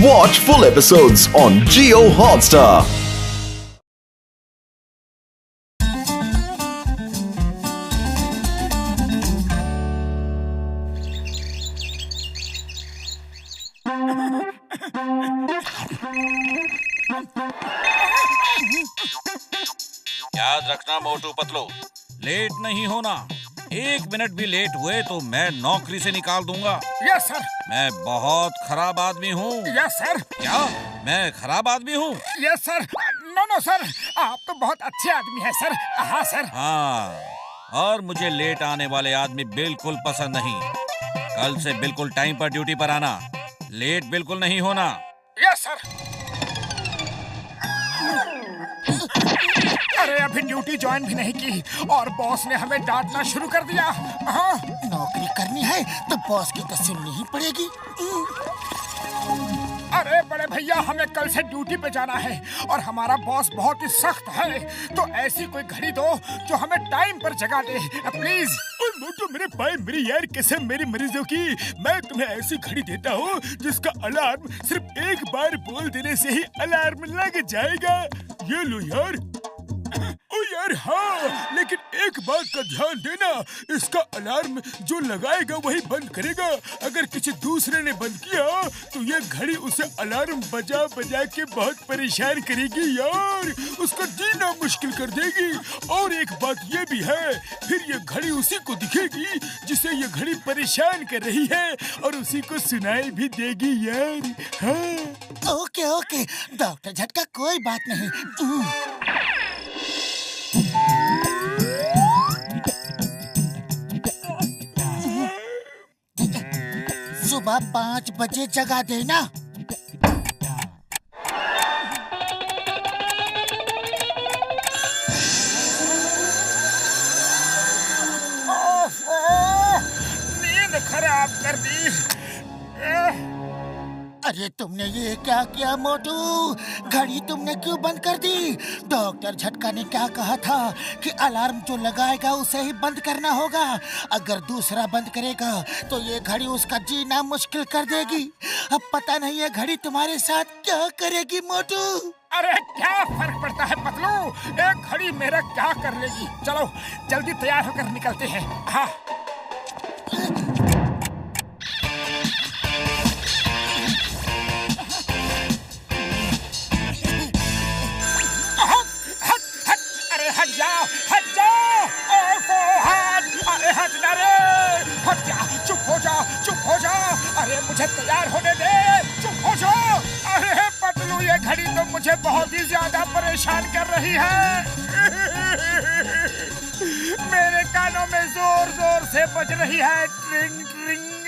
Watch full episodes on Jio Hotstar. याद रखना Motu Patlu, late नहीं होना। 1 मिनट भी लेट हुए तो मैं नौकरी से निकाल दूंगा। Yes sir. मैं बहुत खराब आदमी हूँ। Yes sir. क्या मैं खराब आदमी हूँ? Yes sir. नो सर, आप तो बहुत अच्छे आदमी हैं सर। हाँ सर। हाँ, और मुझे लेट आने वाले आदमी बिल्कुल पसंद नहीं। कल से बिल्कुल टाइम पर ड्यूटी पर आना, लेट बिल्कुल नहीं होना। Yes sir. अरे अभी ड्यूटी ज्वाइन भी नहीं की और बॉस ने हमें डांटना शुरू कर दिया। हाँ। नौकरी करनी है तो बॉस की तो सुननी ही पड़ेगी। अरे बड़े भैया, हमें कल से ड्यूटी पे जाना है और हमारा बॉस बहुत ही सख्त है, तो ऐसी कोई घड़ी दो जो हमें टाइम पर जगा दे प्लीज। मोटू मेरे भाई, मेरी यार कसम मेरी मरीजों की, मैं तुम्हें ऐसी घड़ी देता हूँ जिसका अलार्म सिर्फ एक बार बोल देने से ही अलार्म लग जाएगा। ये लो यार। ओ यार हाँ, लेकिन एक बात का ध्यान देना, इसका अलार्म जो लगाएगा वही बंद करेगा। अगर किसी दूसरे ने बंद किया तो ये घड़ी उसे अलार्म बजा बजा के बहुत परेशान करेगी यार, उसका जीना मुश्किल कर देगी। और एक बात ये भी है, फिर ये घड़ी उसी को दिखेगी जिसे ये घड़ी परेशान कर रही है और उसी को सुनाई भी देगी यार। हाँ। ओके डॉक्टर झटका, कोई बात नहीं। सुबह 5 बजे जगा देना। नींद खराब कर दी। अरे तुमने ये क्या किया मोटू? घड़ी तुमने क्यों बंद कर दी? डॉक्टर झटका ने क्या कहा था कि अलार्म जो लगाएगा उसे ही बंद करना होगा। अगर दूसरा बंद करेगा तो ये घड़ी उसका जीना मुश्किल कर देगी। अब पता नहीं ये घड़ी तुम्हारे साथ क्या करेगी मोटू। अरे क्या फर्क पड़ता है पतलू, एक घड़ी मेरा क्या कर लेगी। चलो जल्दी तैयार होकर निकलते हैं। हाँ। हट जाओ। अरे हट ना रे, हट जा। चुप हो जा। अरे मुझे तैयार होने दे, चुप हो जाओ। अरे पतलू, ये घड़ी तो मुझे बहुत ही ज्यादा परेशान कर रही है। मेरे कानों में जोर जोर से बज रही है ट्रिंग ट्रिंग।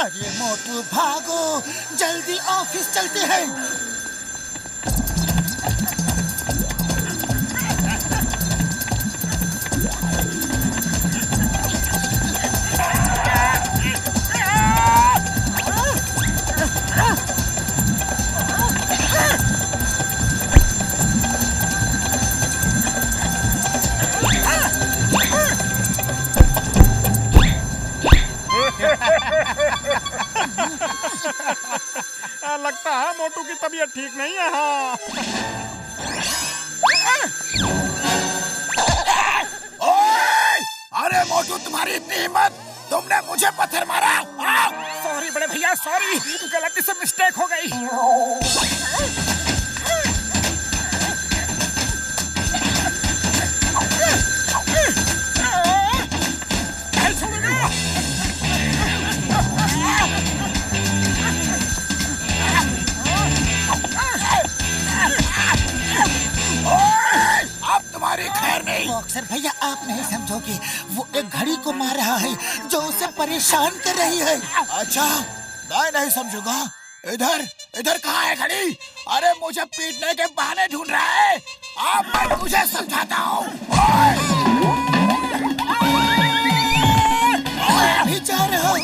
अरे मोटू भागो, जल्दी ऑफिस चलते हैं। लगता है मोटू की तबीयत ठीक नहीं है। हाँ। ओए! अरे मोटू, तुम्हारी इतनी हिम्मत, तुमने मुझे पत्थर मारा। सॉरी बड़े भैया, सॉरी, गलती से मिस्टेक हो गई। खैर नहीं। बॉक्सर भैया, आप नहीं समझोगे, वो एक घड़ी को मार रहा है जो उसे परेशान कर रही है। अच्छा, मैं नहीं समझूंगा। इधर कहाँ है घड़ी? अरे मुझे पीटने के बहाने ढूंढ रहा है। अब मैं तुझे समझाता हूँ। अभी जा रहा हूँ।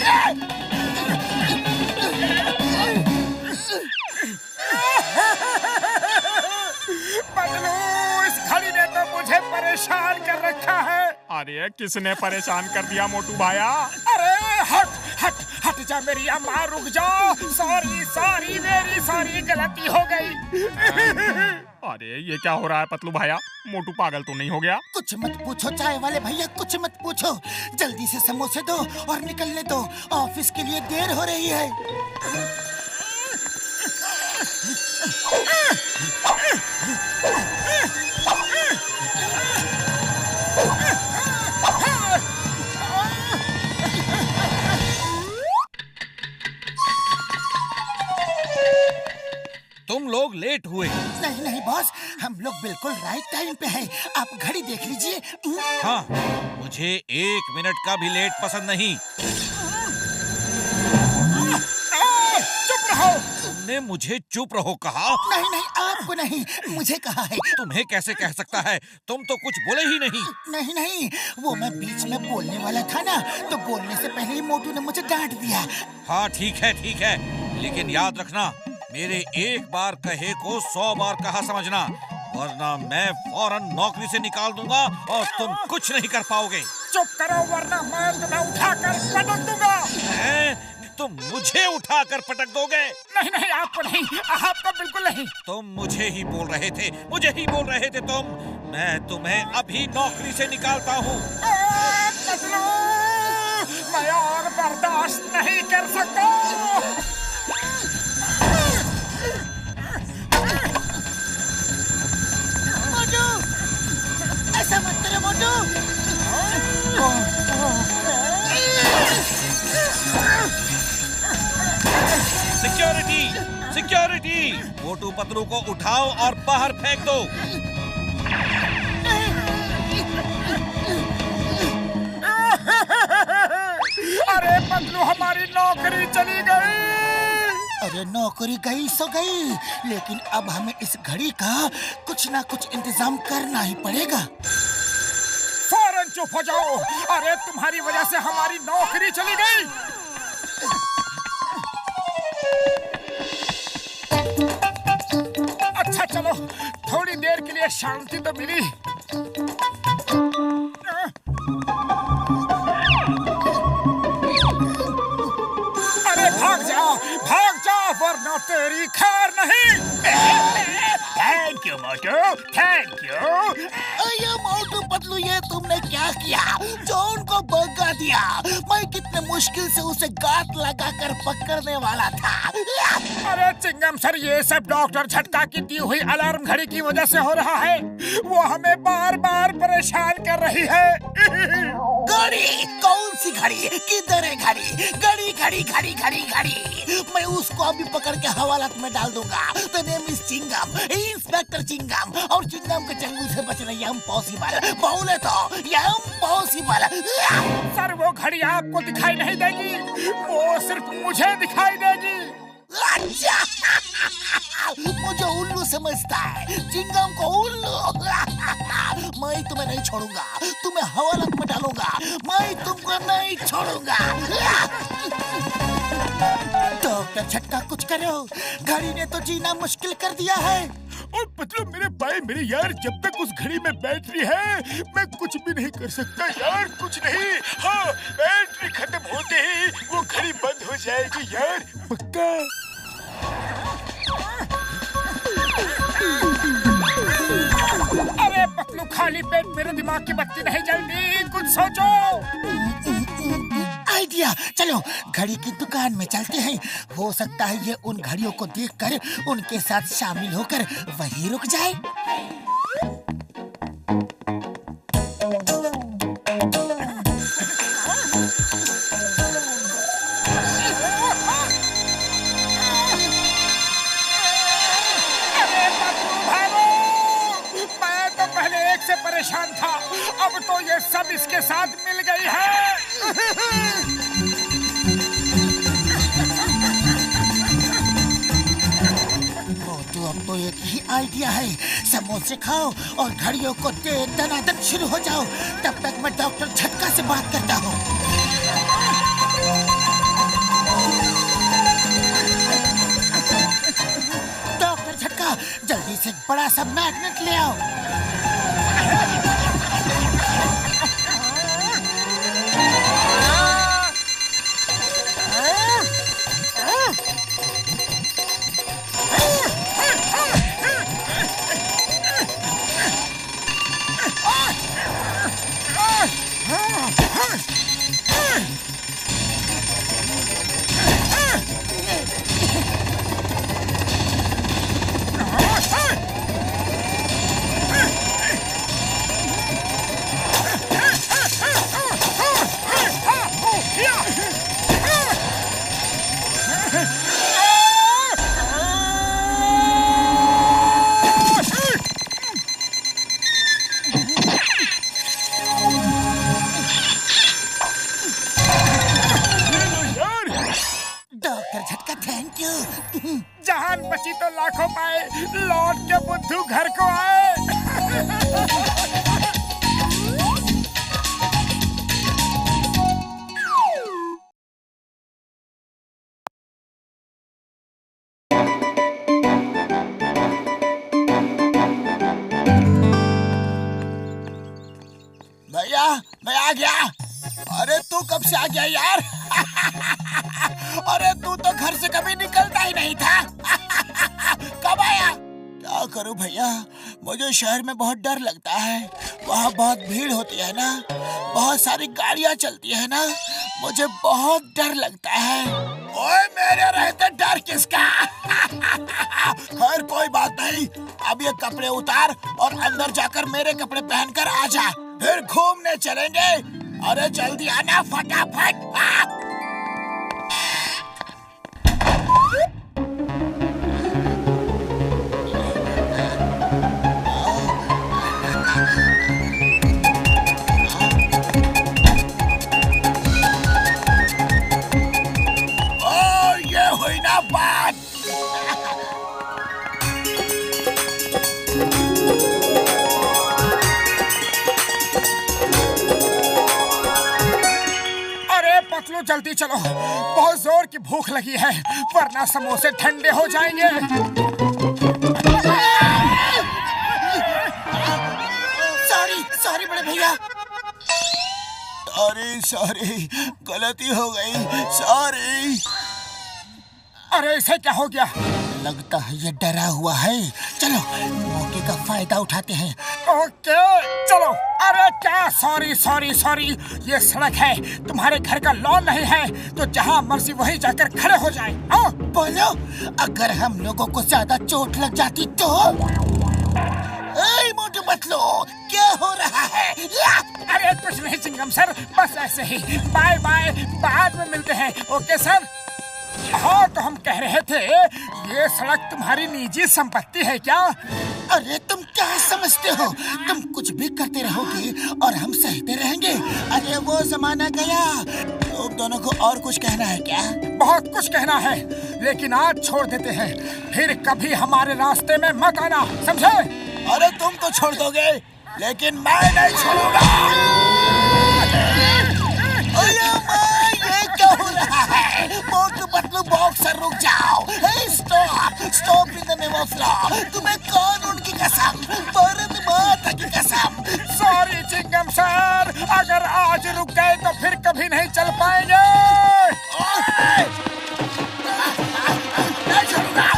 मुझे परेशान कर रखा है। अरे किसने परेशान कर दिया मोटू भाया? अरे हट हट हट जा मेरी अम्मा, रुक जा। सॉरी सॉरी, मेरी सॉरी, गलती हो गई। अरे ये क्या हो रहा है पतलू भैया? मोटू पागल तो नहीं हो गया? कुछ मत पूछो चाय वाले भैया, कुछ मत पूछो। जल्दी से समोसे दो और निकलने दो, ऑफिस के लिए देर हो रही है। तुम लोग लेट हुए। नहीं नहीं बॉस, हम लोग बिल्कुल राइट टाइम पे हैं। आप घड़ी देख लीजिए। हाँ, मुझे 1 मिनट का भी लेट पसंद नहीं। चुप रहो। तुमने मुझे चुप रहो कहा? नहीं नहीं, आपको नहीं, मुझे कहा है। तुम्हें कैसे कह सकता है? तुम तो कुछ बोले ही नहीं। नहीं नहीं, वो मैं बीच में बोलने वाला था ना, तो बोलने से पहले ही मोटू ने मुझे डांट दिया। हाँ ठीक है, लेकिन याद रखना, मेरे एक बार कहे को 100 बार कहा समझना, वरना मैं फौरन नौकरी से निकाल दूंगा और तुम कुछ नहीं कर पाओगे। चुप करो वरना मैं तुम्हें उठाकर पटक दूंगा। तुम मुझे उठाकर पटक दोगे? नहीं नहीं, आपको नहीं, आपको बिल्कुल नहीं। तुम मुझे ही बोल रहे थे तुम। मैं तुम्हें अभी नौकरी से निकालता हूँ। मैं और बर्दाश्त नहीं कर सकता। मोटू, ऐसा मत करो मोटू। सिक्योरिटी! मोटू पतलू को उठाओ और बाहर फेंक दो। अरे पतलू, हमारी नौकरी चली गई। अरे नौकरी गई सो गई, लेकिन अब हमें इस घड़ी का कुछ ना कुछ इंतजाम करना ही पड़ेगा। फौरन चुप हो जाओ। अरे तुम्हारी वजह से हमारी नौकरी चली गई। अच्छा चलो, थोड़ी देर के लिए शांति तो मिली। अरे भाग जाओ वरना तेरी खैर नहीं। Thank you Motu, thank you. अरे मोटू पतलू, ये तुमने क्या किया? जॉन को भगा दिया। मैं कितने मुश्किल से उसे गांठ लगाकर पकड़ने वाला था। अरे चिंगम सर, ये सब डॉक्टर झटका की दी हुई अलार्म घड़ी की वजह से हो रहा है। वो हमें बार बार परेशान कर रही है। घड़ी? कौन सी घड़ी? किधर है घड़ी? घड़ी घड़ी घड़ी घड़ी घड़ी। मैं उसको अभी पकड़ के हवालात में डाल दूंगा। The name is Chingum, inspector Chingum. और चिंगम के चंगुल से बचना इम्पॉसिबल। बोले तो इम्पॉसिबल। सर, वो घड़ी आपको दिखाई नहीं देगी, वो सिर्फ मुझे दिखाई देगी। अच्छा, मुझे उल्लू समझता है, चिंगम को उल्लू। मैं तुम्हें नहीं छोड़ूंगा, तुम्हें हवालात में डालूंगा। मैं तुमको नहीं छोड़ूंगा। डॉक्टर झटका, कुछ करो, घड़ी ने तो जीना मुश्किल कर दिया है। और पतलू मेरे भाई मेरे यार, जब तक उस घड़ी में बैटरी है मैं कुछ भी नहीं कर सकता यार, कुछ नहीं। हाँ, बैटरी खत्म होते ही वो घड़ी बंद हो जाएगी यार, पक्का। अरे पतलू, खाली पेट मेरे दिमाग की बत्ती नहीं जलती, कुछ सोचो। आइडिया, चलो घड़ी की दुकान में चलते हैं। हो सकता है ये उन घड़ियों को देखकर उनके साथ शामिल होकर वहीं रुक जाए। अरे पतलू भागो, मैं तो पहले एक से परेशान था, अब तो ये सब इसके साथ मिल गई है। तो अब तो एक ही आइडिया है, समोसे खाओ और घड़ियों को दे दनादन शुरू हो जाओ। तब तक मैं डॉक्टर झटका से बात करता हूँ। डॉक्टर झटका, जल्दी से एक बड़ा सा मैग्नेट ले आओ। डॉक्टर झटका थैंक यू। जान बची तो लाखों पाए, लौट के बुद्धू घर को आए। भैया मैं आ गया। अरे तू कब से आ गया यार? अरे तू तो घर से कभी निकलता ही नहीं था। कब आया? क्या करूं भैया, मुझे शहर में बहुत डर लगता है। वहाँ बहुत भीड़ होती है ना, बहुत सारी गाड़ियाँ चलती है ना, मुझे बहुत डर लगता है। ओए मेरे रहते डर किसका? खैर कोई बात नहीं, अब ये कपड़े उतार और अंदर जाकर मेरे कपड़े पहनकर आ जा, फिर घूमने चलेंगे। अरे जल्दी आना फटाफट। ओ ये हुई ना बात। पतलू जल्दी चलो, बहुत जोर की भूख लगी है, वरना समोसे ठंडे हो जाएंगे। सॉरी सॉरी बड़े भैया, सॉरी गलती हो गई, सॉरी। अरे इसे क्या हो गया? लगता है ये डरा हुआ है। चलो मौके का फायदा उठाते हैं। ओके चलो। अरे क्या सॉरी सॉरी सॉरी, ये सड़क है, तुम्हारे घर का लॉन नहीं है, तो जहाँ मर्जी वहीं जाकर खड़े हो जाए। बोलो, अगर हम लोगों को ज्यादा चोट लग जाती तो? मोटू पतलू क्या हो रहा है? अरे कुछ नहीं चिंगम सर, बस ऐसे ही। बाय बाय, बाद में मिलते हैं। Okay sir. हाँ तो हम कह रहे थे, ये सड़क तुम्हारी निजी संपत्ति है क्या? अरे तुम क्या समझते हो, तुम कुछ भी करते रहोगे और हम सहते रहेंगे। अरे वो जमाना गया। तुम दोनों को और कुछ कहना है क्या? बहुत कुछ कहना है, लेकिन आज छोड़ देते हैं, फिर कभी हमारे रास्ते में मत आना, समझे? अरे तुम तो छोड़ दोगे, लेकिन मैं नहीं छोड़ूंगा। ये क्या हो रहा है? मोटू पतलू बॉक्सर रुक जाओ। Stop stop in the name of law. तुम्हें कानून की कसम, भारत माता की कसम। सॉरी चिंगम सर, अगर आज रुक गए तो फिर कभी नहीं चल पाएंगे। नहीं छोड़ूंगा।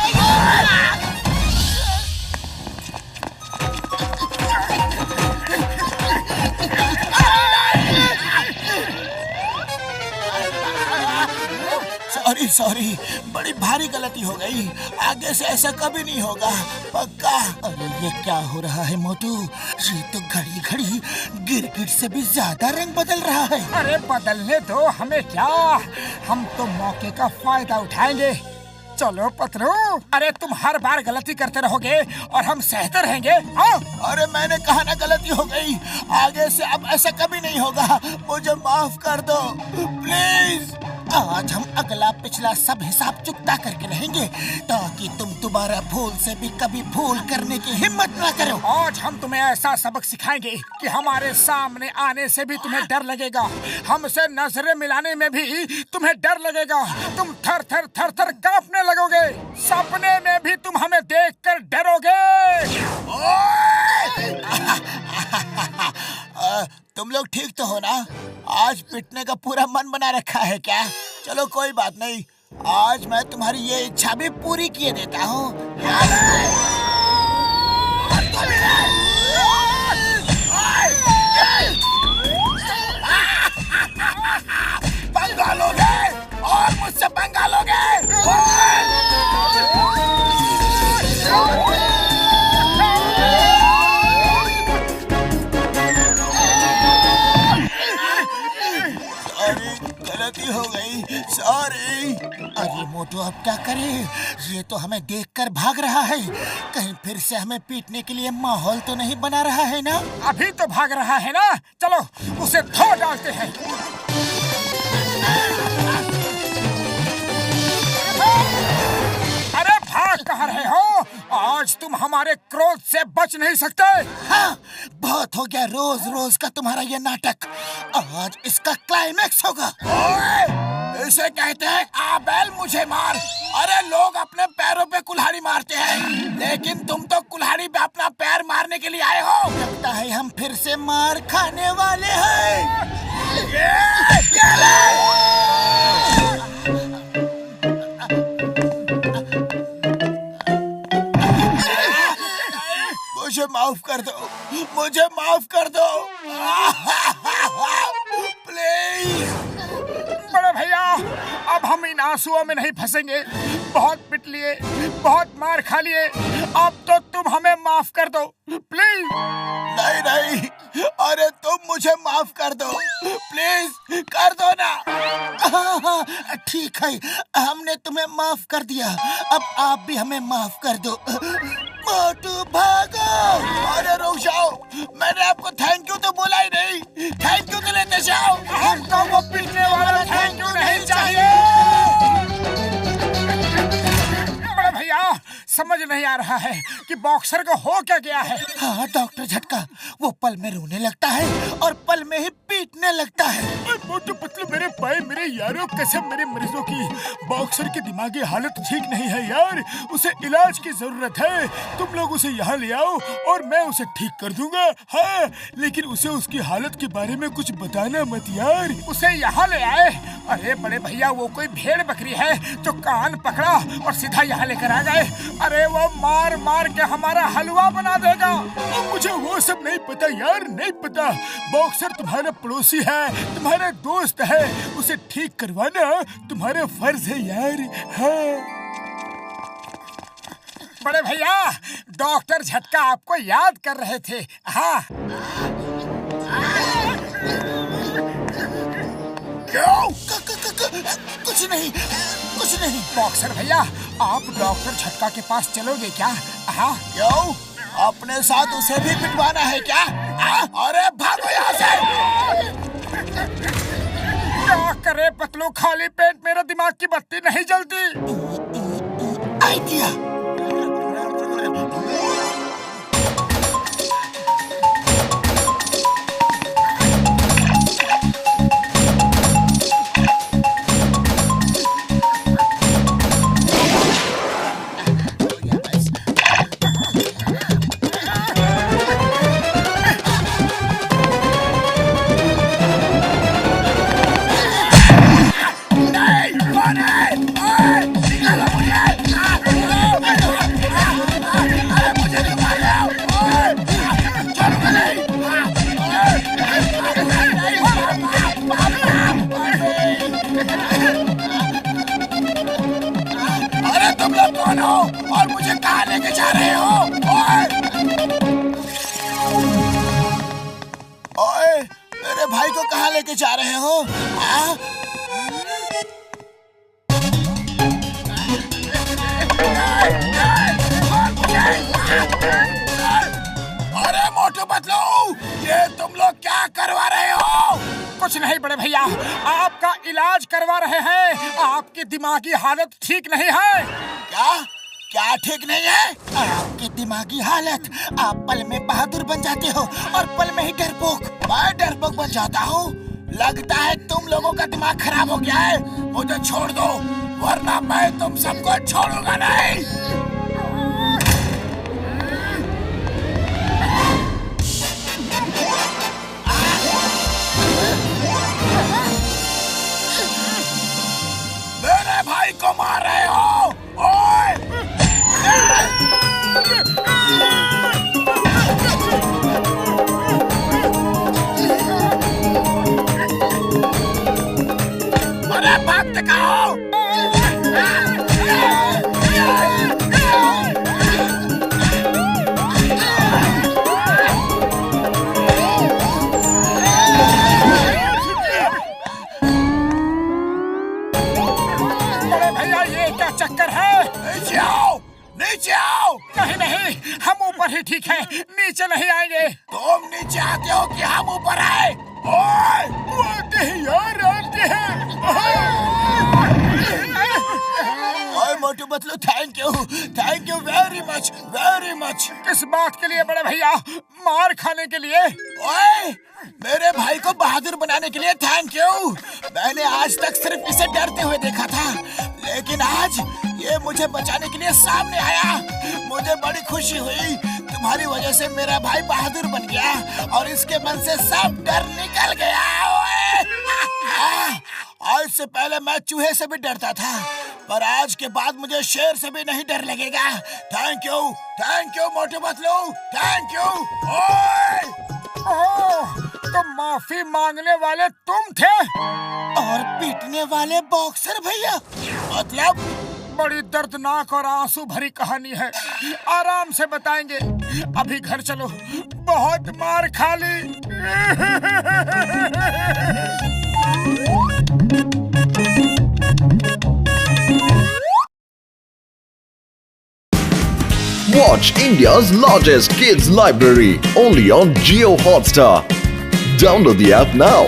सॉरी सॉरी, बड़ी भारी गलती हो गई, आगे से ऐसा कभी नहीं होगा, पक्का। अरे ये क्या हो रहा है मोटू? ये तो घड़ी घड़ी गिरगिट से भी ज्यादा रंग बदल रहा है। अरे बदलने दो, हमें क्या, हम तो मौके का फायदा उठाएंगे। चलो पतलू। अरे तुम हर बार गलती करते रहोगे और हम सहते रहेंगे। अरे मैंने कहा ना गलती हो गई, आगे से अब ऐसा कभी नहीं होगा, मुझे माफ कर दो प्लीज। आज हम अगला पिछला सब हिसाब चुकता करके रहेंगे, ताकि तुम दोबारा भूल से भी कभी भूल करने की हिम्मत ना करो। आज हम तुम्हें ऐसा सबक सिखाएंगे कि हमारे सामने आने से भी तुम्हें डर लगेगा, हमसे नजरें मिलाने में भी तुम्हें डर लगेगा, तुम थर थर थर थर कांपने लगोगे, सपने में भी तुम हमें देखकर डरोगे। तुम लोग ठीक तो हो ना? आज पिटने का पूरा मन बना रखा है क्या? चलो कोई बात नहीं, आज मैं तुम्हारी ये इच्छा भी पूरी किए देता हूँ। पंगा लोगे और मुझसे पंगा लोगे। गलती हो गई, सॉरी। अरे मोटू अब क्या करें? ये तो हमें देखकर भाग रहा है, कहीं फिर से हमें पीटने के लिए माहौल तो नहीं बना रहा है ना? अभी तो भाग रहा है ना, चलो उसे धो डालते हैं। हमारे क्रोध से बच नहीं सकते। हाँ, बहुत हो गया रोज रोज का तुम्हारा ये नाटक। आज इसका क्लाइमेक्स होगा। ओए, इसे कहते हैं आबेल मुझे मार। अरे लोग अपने पैरों पे कुल्हाड़ी मारते हैं, लेकिन तुम तो कुल्हाड़ी पे अपना पैर मारने के लिए आए हो। लगता है हम फिर से मार खाने वाले हैं। मुझे माफ कर दो, मुझे माफ कर दो प्लीज। बड़े भैया, अब हम इन आंसुओं में नहीं फंसेंगे। बहुत पिट लिए, बहुत मार खा लिए, अब तो तुम हमें माफ कर दो प्लीज। नहीं नहीं, अरे तुम मुझे माफ कर दो प्लीज, कर दो ना। ठीक है, हमने तुम्हें माफ कर दिया, अब आप भी हमें माफ कर दो। मोटू भागो। अरे रुक जाओ, मैंने आपको थैंक यू तो बोला ही नहीं। थैंक यू तो लेते जाओ। हमको वो पिटने वाला थैंक यू नहीं चाहिए। बड़े भैया, समझ नहीं आ रहा है कि बॉक्सर को हो क्या गया है। हाँ डॉक्टर झटका, वो पल में रोने लगता है और पल में ही पीटने लगता है। मोटू पतलू मेरे भाई, मेरे यारों, कसम मेरे मरीजों की, बॉक्सर की दिमागी हालत ठीक नहीं है यार। उसे इलाज की जरूरत है। तुम लोग उसे यहाँ ले आओ और मैं उसे ठीक कर दूंगा। हाँ, लेकिन उसे उसकी हालत के बारे में कुछ बताना मत यार। उसे यहाँ ले आए? अरे बड़े भैया, वो कोई भेड़ बकरी है जो कान पकड़ा और सीधा यहाँ लेकर आ गए। अरे वो मार मार के हमारा हलवा बना देगा। मुझे वो सब नहीं पता यार, नहीं पता। बॉक्सर तुम्हारा पड़ोसी है, तुम्हारा दोस्त है, उसे ठीक करवाना तुम्हारा फर्ज है यार। हाँ बड़े भैया, डॉक्टर झटका आपको याद कर रहे थे। हाँ क्यों? कुछ नहीं, कुछ नहीं। बॉक्सर भैया, आप डॉक्टर झटका के पास चलोगे क्या? हाँ क्यों? अपने साथ उसे भी पिटवाना है क्या? अरे भागो यहाँ से। क्या करे पतलू, खाली पेट मेरा दिमाग की बत्ती नहीं जलती। आइडिया। और मुझे कहाँ लेके जा रहे हो? ओए, मेरे भाई को कहाँ लेके जा रहे हो? अरे मोटू पतलू, ये तुम लोग क्या करवा रहे हो? कुछ नहीं बड़े भैया, आपका इलाज करवा रहे हैं। आपकी दिमागी हालत ठीक नहीं है। क्या? क्या ठीक नहीं है? आपकी दिमागी हालत, आप पल में बहादुर बन जाते हो और पल में ही डरपोक। मैं डरपोक बन जाता हूँ? लगता है तुम लोगों का दिमाग खराब हो गया है। मुझे छोड़ दो, वरना मैं तुम सबको छोड़ूंगा नहीं। मेरे भाई को मार रहे हो? ओए! अरे भागते कहाँ हो? चक्कर है? नीचे आओ, नीचे आओ। नहीं नहीं, हम ऊपर ही ठीक है, नीचे नहीं आएंगे। तुम नीचे आते हो कि हम ऊपर आए? ओए, आते हैं यार, आते हैं। ओए Motu Patlu, thank you very much. किस बात के लिए बड़े भैया? मार खाने के लिए? ओए, मेरे भाई को बहादुर बनाने के लिए थैंक यू। मैंने आज तक सिर्फ इसे डरते हुए देखा था, लेकिन आज ये मुझे बचाने के लिए सामने आया। मुझे बड़ी खुशी हुई। तुम्हारी वजह से मेरा भाई बहादुर बन गया और इसके मन से सब डर निकल गया। आज से पहले मैं चूहे से भी डरता था, पर आज के बाद मुझे शेर से भी नहीं डर लगेगा। Thank you Motu Patlu, thank you. ओह, तो माफी मांगने वाले तुम थे और पीटने वाले बॉक्सर भैया। मतलब बड़ी दर्दनाक और आंसू भरी कहानी है, आराम से बताएंगे। अभी घर चलो, बहुत मार खा ली। Watch India's largest kids library only on Jio Hotstar. Download the app now.